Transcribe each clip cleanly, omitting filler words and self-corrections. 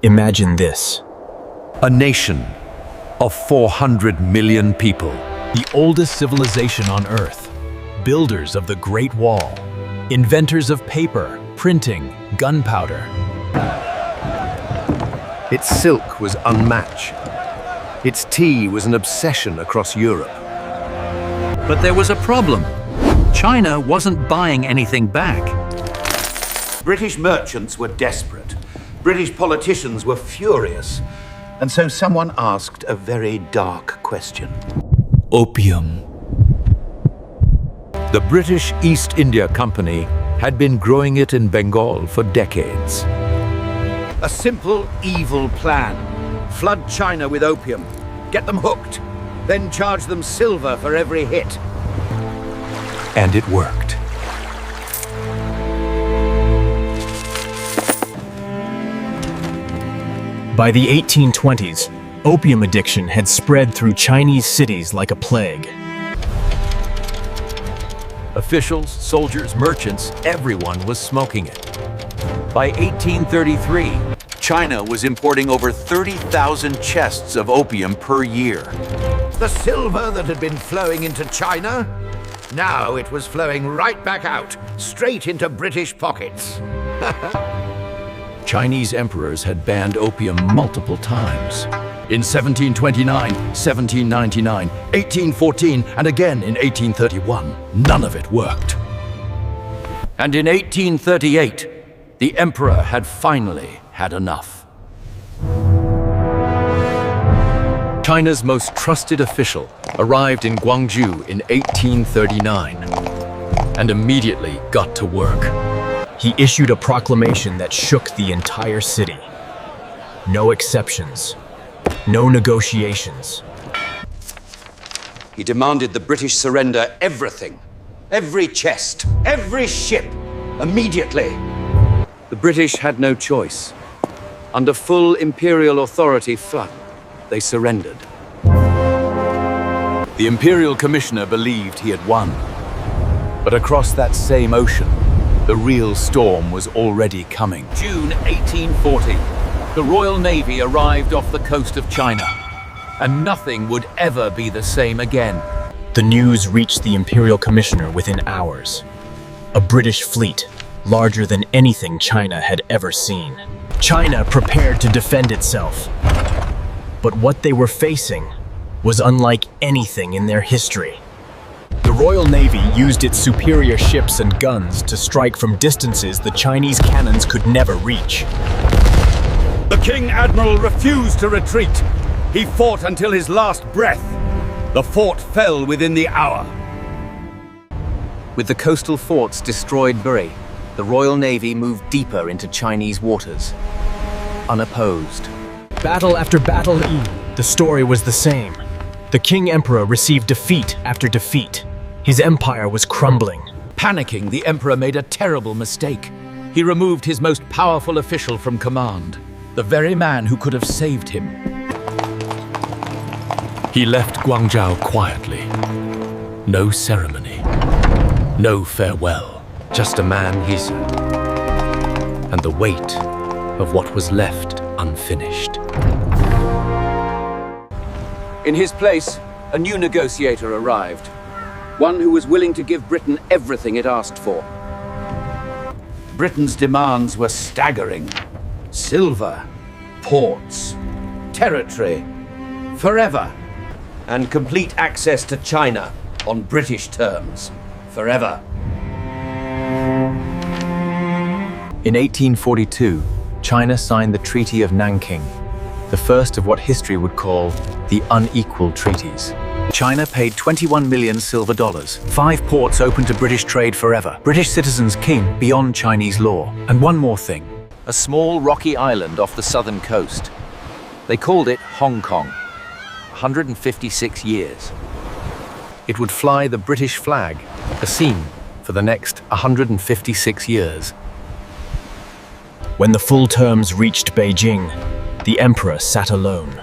Imagine this. A nation of 400 million people. The oldest civilization on Earth. Builders of the Great Wall. Inventors of paper, printing, gunpowder. Its silk was unmatched. Its tea was an obsession across Europe. But there was a problem. China wasn't buying anything back. British merchants were desperate. British politicians were furious. And so someone asked a very dark question. Opium. The British East India Company had been growing it in Bengal for decades. A simple, evil plan. Flood China with opium. Get them hooked. Then charge them silver for every hit. And it worked. By the 1820s, opium addiction had spread through Chinese cities like a plague. Officials, soldiers, merchants, everyone was smoking it. By 1833, China was importing over 30,000 chests of opium per year. The silver that had been flowing into China, now it was flowing right back out, straight into British pockets. Chinese emperors had banned opium multiple times. In 1729, 1799, 1814, and again in 1831, none of it worked. And in 1838, the emperor had finally had enough. China's most trusted official arrived in Guangzhou in 1839 and immediately got to work. He issued a proclamation that shook the entire city. No exceptions. No negotiations. He demanded the British surrender everything. Every chest, every ship, immediately. The British had no choice. Under full imperial authority, they surrendered. The imperial commissioner believed he had won. But across that same ocean, the real storm was already coming. June 1840, the Royal Navy arrived off the coast of China, and nothing would ever be the same again. The news reached the Imperial Commissioner within hours. A British fleet, larger than anything China had ever seen. China prepared to defend itself. But what they were facing was unlike anything in their history. The Royal Navy used its superior ships and guns to strike from distances the Chinese cannons could never reach. The King Admiral refused to retreat. He fought until his last breath. The fort fell within the hour. With the coastal forts destroyed, the Royal Navy moved deeper into Chinese waters, unopposed. Battle after battle, the story was the same. The King Emperor received defeat after defeat. His empire was crumbling. Panicking, the emperor made a terrible mistake. He removed his most powerful official from command, the very man who could have saved him. He left Guangzhou quietly. No ceremony. No farewell. Just a man, he said. And the weight of what was left unfinished. In his place, a new negotiator arrived. One who was willing to give Britain everything it asked for. Britain's demands were staggering. Silver, ports, territory, forever. And complete access to China on British terms, forever. In 1842, China signed the Treaty of Nanking, the first of what history would call the unequal treaties. China paid 21 million silver dollars. 5 ports open to British trade forever. British citizens king beyond Chinese law. And one more thing. A small rocky island off the southern coast. They called it Hong Kong. 156 years. It would fly the British flag, a scene for the next 156 years. When the full terms reached Beijing, the emperor sat alone.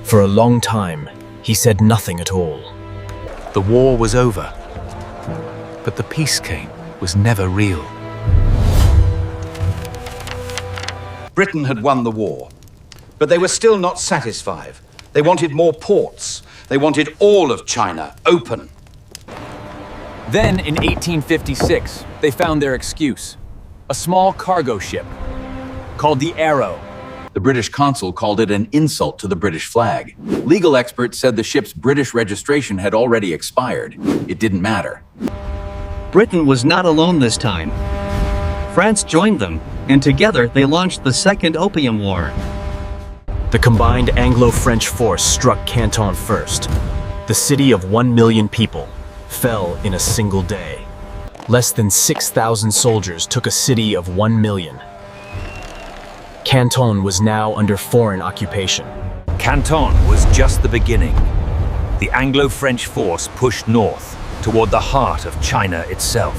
For a long time, he said nothing at all. The war was over, but the peace came was never real. Britain had won the war. But they were still not satisfied. They wanted more ports. They wanted all of China open. Then, in 1856, they found their excuse. A small cargo ship called the Arrow. The British consul called it an insult to the British flag. Legal experts said the ship's British registration had already expired. It didn't matter. Britain was not alone this time. France joined them, and together they launched the Second Opium War. The combined Anglo-French force struck Canton first. The city of 1 million people fell in a single day. Less than 6,000 soldiers took a city of 1 million. Canton was now under foreign occupation. Canton was just the beginning. The Anglo-French force pushed north toward the heart of China itself.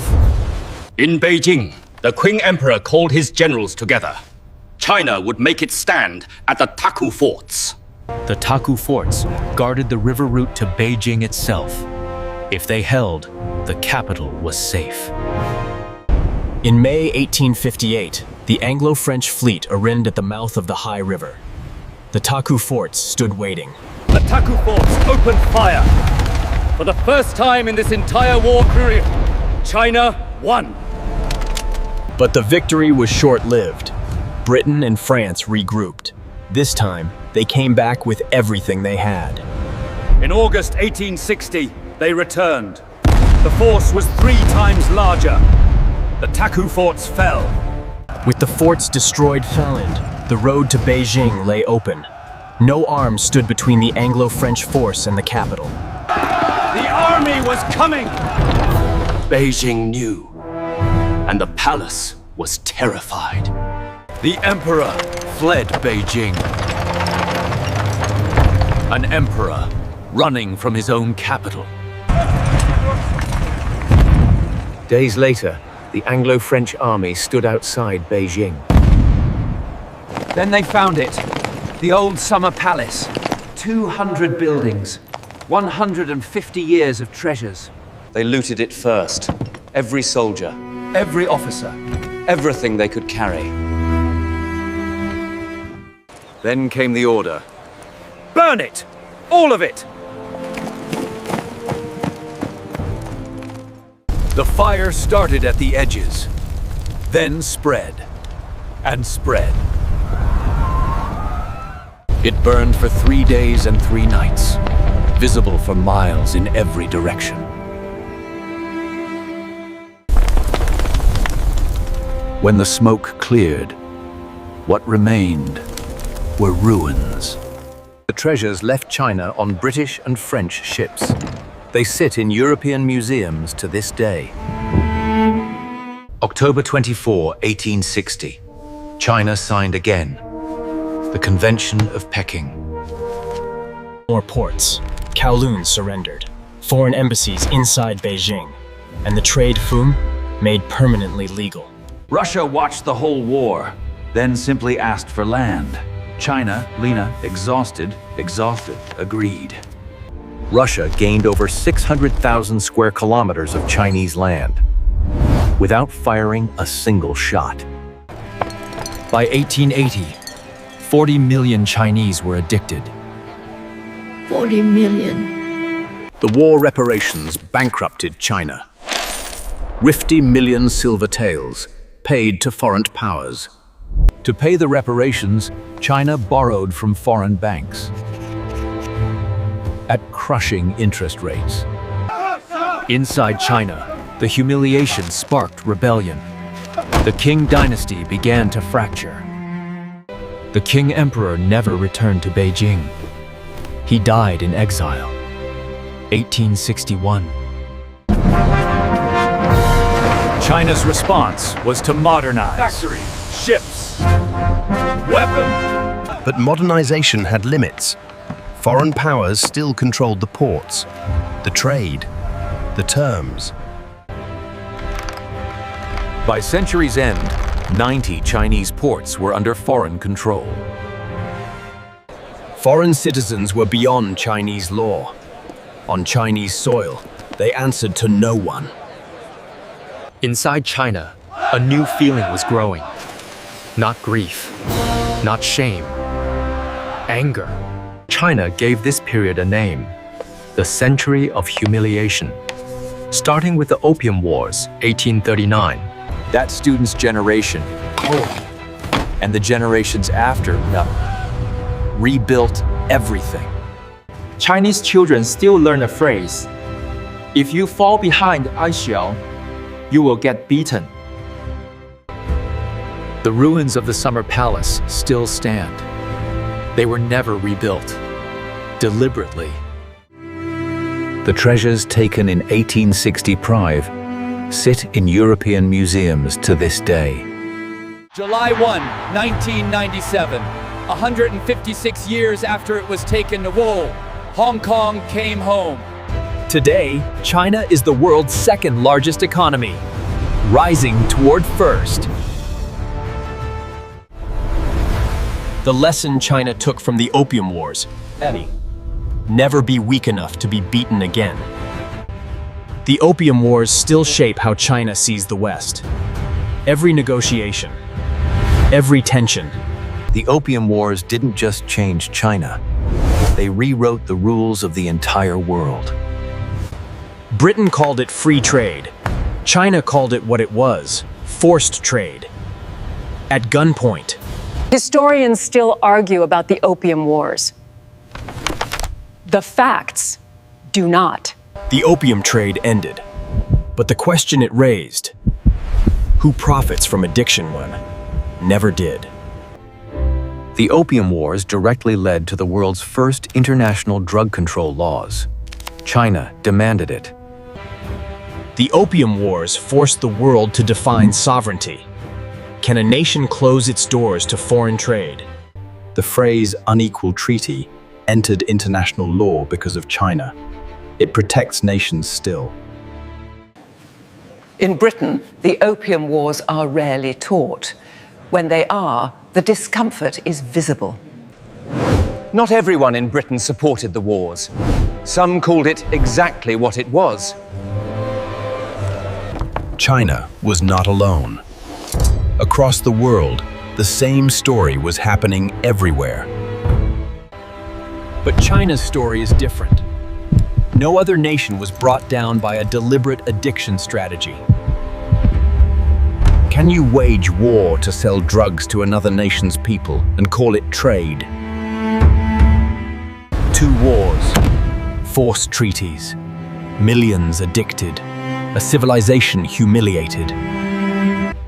In Beijing, the Qing Emperor called his generals together. China would make its stand at the Taku forts. The Taku forts guarded the river route to Beijing itself. If they held, the capital was safe. In May 1858, the Anglo-French fleet arrived at the mouth of the Hai River. The Taku forts stood waiting. The Taku forts opened fire. For the first time in this entire war period, China won. But the victory was short-lived. Britain and France regrouped. This time, they came back with everything they had. In August 1860, they returned. The force was 3 times larger. The Taku forts fell. With the forts destroyed flattened, the road to Beijing lay open. No arms stood between the Anglo-French force and the capital. The army was coming! Beijing knew, and the palace was terrified. The emperor fled Beijing. An emperor running from his own capital. Days later, the Anglo-French army stood outside Beijing. Then they found it. The old summer palace. 200 buildings. 150 years of treasures. They looted it first. Every soldier, every officer, everything they could carry. Then came the order. Burn it! All of it! The fire started at the edges, then spread and spread. It burned for 3 days and 3 nights, visible for miles in every direction. When the smoke cleared, what remained were ruins. The treasures left China on British and French ships. They sit in European museums to this day. October 24, 1860. China signed again. The Convention of Peking. More ports. Kowloon surrendered. Foreign embassies inside Beijing. And the trade FUM made permanently legal. Russia watched the whole war, then simply asked for land. China, Lena, exhausted, agreed. Russia gained over 600,000 square kilometers of Chinese land, without firing a single shot. By 1880, 40 million Chinese were addicted. 40 million. The war reparations bankrupted China. 50 million silver taels paid to foreign powers. To pay the reparations, China borrowed from foreign banks at crushing interest rates. Inside China, the humiliation sparked rebellion. The Qing dynasty began to fracture. The Qing emperor never returned to Beijing. He died in exile. 1861. China's response was to modernize. Factories, ships, weapons. But modernization had limits. Foreign powers still controlled the ports, the trade, the terms. By century's end, 90 Chinese ports were under foreign control. Foreign citizens were beyond Chinese law. On Chinese soil, they answered to no one. Inside China, a new feeling was growing. Not grief, not shame, anger. China gave this period a name, the Century of Humiliation. Starting with the Opium Wars, 1839. That student's generation, and the generations after, rebuilt everything. Chinese children still learn a phrase. If you fall behind ice shell, you will get beaten. The ruins of the Summer Palace still stand. They were never rebuilt, deliberately. The treasures taken in 1865 sit in European museums to this day. July 1, 1997. 156 years after it was taken to war, Hong Kong came home. Today, China is the world's second largest economy, rising toward first. The lesson China took from the Opium Wars: never be weak enough to be beaten again. The Opium Wars still shape how China sees the West. Every negotiation, every tension. The Opium Wars didn't just change China. They rewrote the rules of the entire world. Britain called it free trade. China called it what it was: forced trade. At gunpoint. Historians still argue about the Opium Wars. The facts do not. The opium trade ended. But the question it raised, who profits from addiction when, never did. The Opium Wars directly led to the world's first international drug control laws. China demanded it. The Opium Wars forced the world to define sovereignty. Can a nation close its doors to foreign trade? The phrase unequal treaty entered international law because of China. It protects nations still. In Britain, the Opium Wars are rarely taught. When they are, the discomfort is visible. Not everyone in Britain supported the wars. Some called it exactly what it was. China was not alone. Across the world, the same story was happening everywhere. But China's story is different. No other nation was brought down by a deliberate addiction strategy. Can you wage war to sell drugs to another nation's people and call it trade? 2 wars, forced treaties, millions addicted, a civilization humiliated.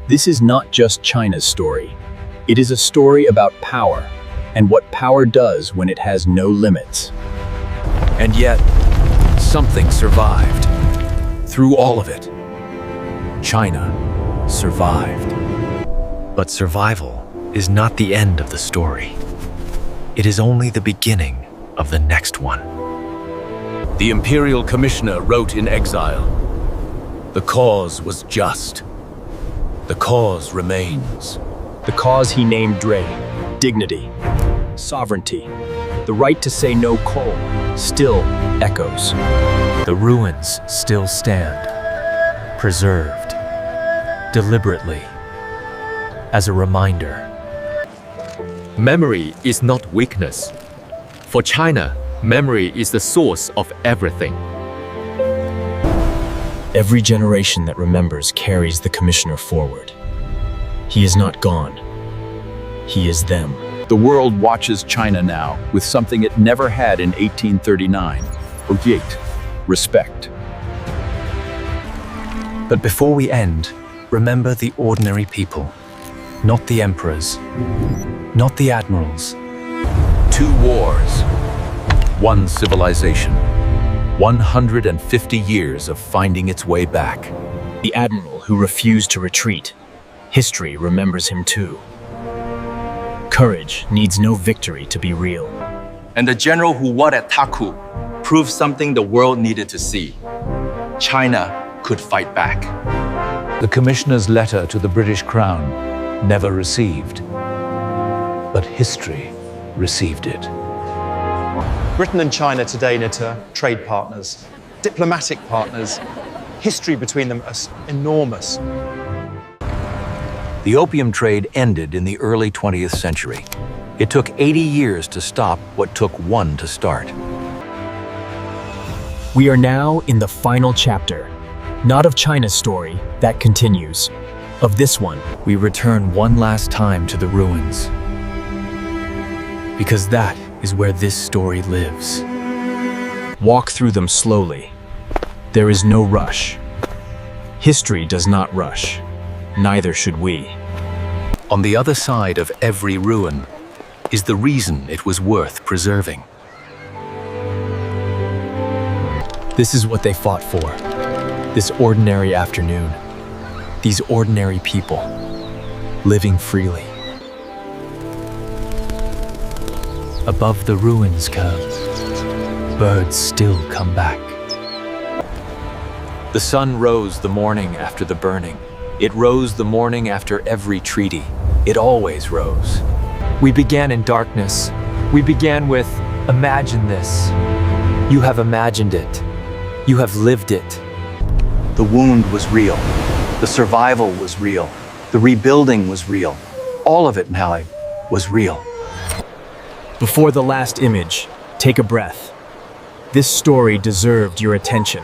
This is not just China's story. It is a story about power and what power does when it has no limits. And yet, something survived. Through all of it, China survived. But survival is not the end of the story. It is only the beginning of the next one. The imperial commissioner wrote in exile, "The cause was just. The cause remains." The cause he named dignity, sovereignty, the right to say no coal, still echoes. The ruins still stand, preserved, deliberately, as a reminder. Memory is not weakness. For China, memory is the source of everything. Every generation that remembers carries the commissioner forward. He is not gone. He is them. The world watches China now with something it never had in 1839. Respect. But before we end, remember the ordinary people, not the emperors, not the admirals. 2 wars, 1 civilization, 150 years of finding its way back. The admiral who refused to retreat. History remembers him too. Courage needs no victory to be real. And the general who won at Taku proved something the world needed to see. China could fight back. The commissioner's letter to the British Crown, never received. But history received it. Britain and China today, Nita, trade partners, diplomatic partners. History between them is enormous. The opium trade ended in the early 20th century. It took 80 years to stop what took one to start. We are now in the final chapter, not of China's story, that continues. Of this one, We return one last time to the ruins, because that is where this story lives. walk through them slowly. There is no rush. History does not rush. Neither should we. On the other side of every ruin is the reason it was worth preserving. This is what they fought for. This ordinary afternoon. These ordinary people, living freely. Above the ruins curve, birds still come back. The sun rose the morning after the burning. It rose the morning after every treaty. It always rose. We began in darkness. We began with, imagine this. You have imagined it. You have lived it. The wound was real. The survival was real. The rebuilding was real. All of it now was real. Before the last image, take a breath. This story deserved your attention.